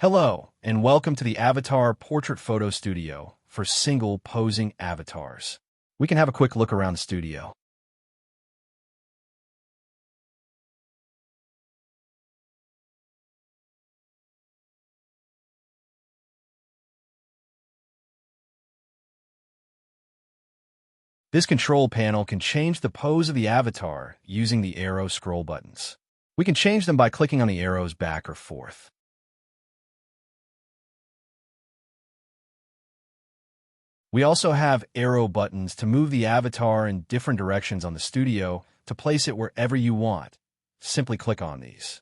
Hello, and welcome to the Avatar Portrait Photo Studio for single posing avatars. We can have a quick look around the studio. This control panel can change the pose of the avatar using the arrow scroll buttons. We can change them by clicking on the arrows back or forth. We also have arrow buttons to move the avatar in different directions on the studio to place it wherever you want. Simply click on these.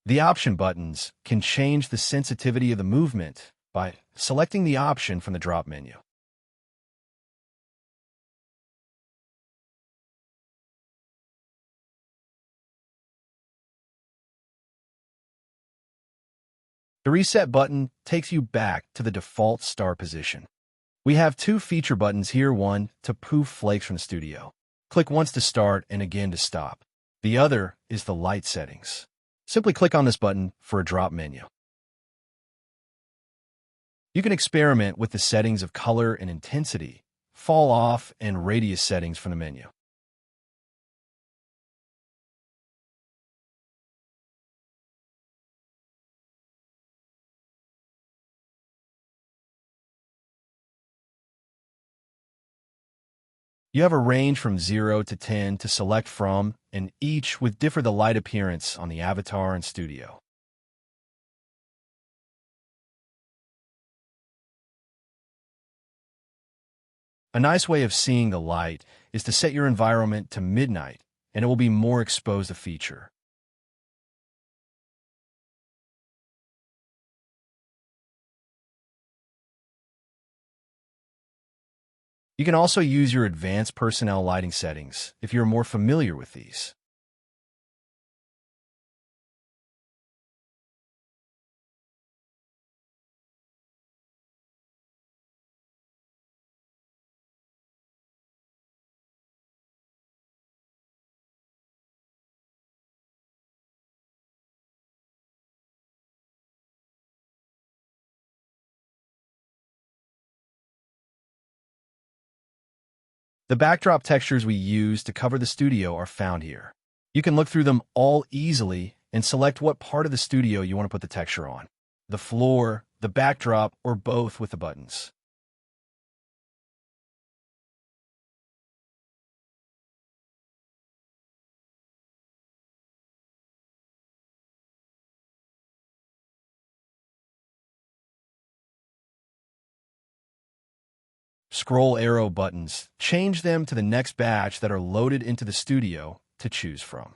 The option buttons can change the sensitivity of the movement by selecting the option from the drop menu. The reset button takes you back to the default star position. We have two feature buttons here, one to poof flakes from the studio. Click once to start and again to stop. The other is the light settings. Simply click on this button for a drop menu. You can experiment with the settings of color and intensity, fall off, and radius settings from the menu. You have a range from 0 to 10 to select from, and each would differ the light appearance on the avatar and studio. A nice way of seeing the light is to set your environment to midnight, and it will be more exposed to feature. You can also use your advanced personnel lighting settings if you're more familiar with these. The backdrop textures we use to cover the studio are found here. You can look through them all easily and select what part of the studio you want to put the texture on: the floor, the backdrop, or both with the buttons. Scroll arrow buttons change them to the next batch that are loaded into the studio to choose from.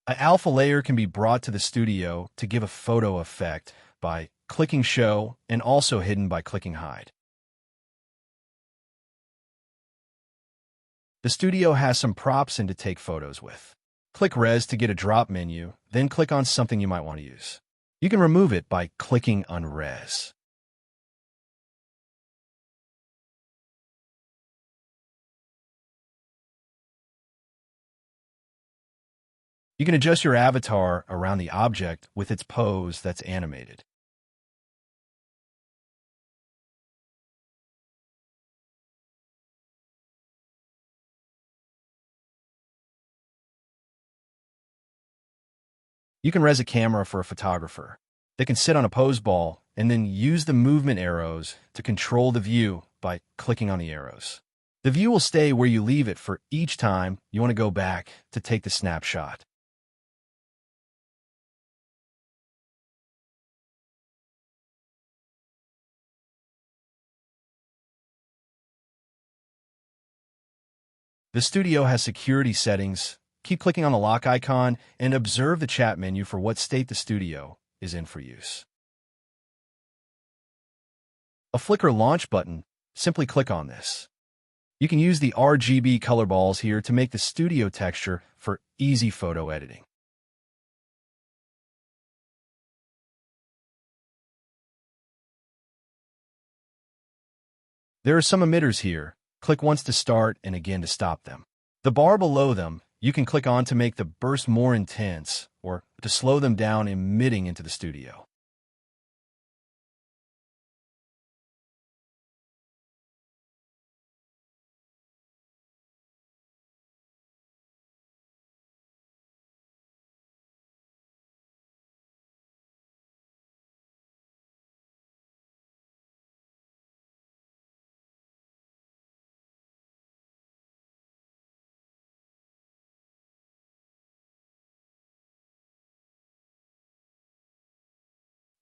An alpha layer can be brought to the studio to give a photo effect by clicking Show, and also hidden by clicking Hide. The studio has some props in to take photos with. Click Res to get a drop menu, then click on something you might want to use. You can remove it by clicking on Res. You can adjust your avatar around the object with its pose that's animated. You can res a camera for a photographer. They can sit on a pose ball and then use the movement arrows to control the view by clicking on the arrows. The view will stay where you leave it for each time you want to go back to take the snapshot. The studio has security settings. Keep clicking on the lock icon and observe the chat menu for what state the studio is in for use. A Flickr launch button Simply click on this. You can use the RGB color balls here to make the studio texture for easy photo editing. There are some emitters here. Click once to start and again to stop them. The bar below them, you can click on to make the burst more intense or to slow them down emitting into the studio.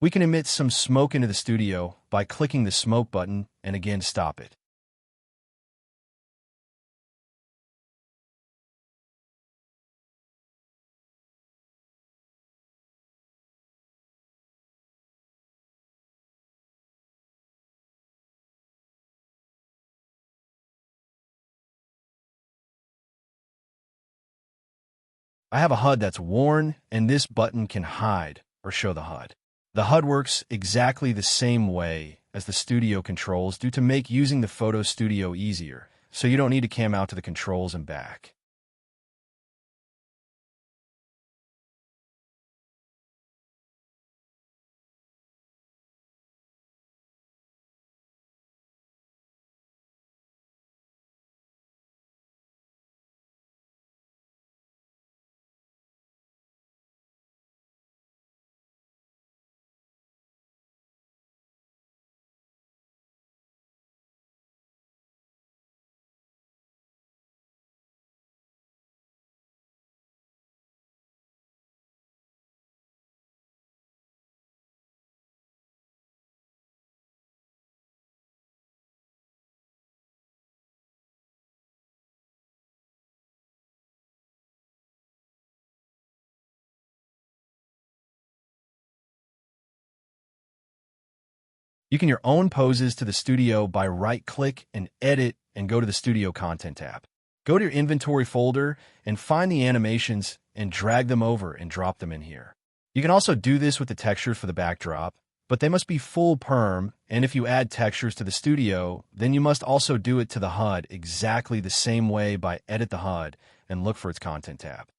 We can emit some smoke into the studio by clicking the smoke button and again stop it. I have a HUD that's worn, and this button can hide or show the HUD. The HUD works exactly the same way as the studio controls due to make using the photo studio easier, so you don't need to cam out to the controls and back. You can your own poses to the studio by right-click and edit and go to the Studio Content tab. Go to your inventory folder and find the animations and drag them over and drop them in here. You can also do this with the textures for the backdrop, but they must be full perm, and if you add textures to the studio, then you must also do it to the HUD exactly the same way by Edit the HUD and look for its Content tab.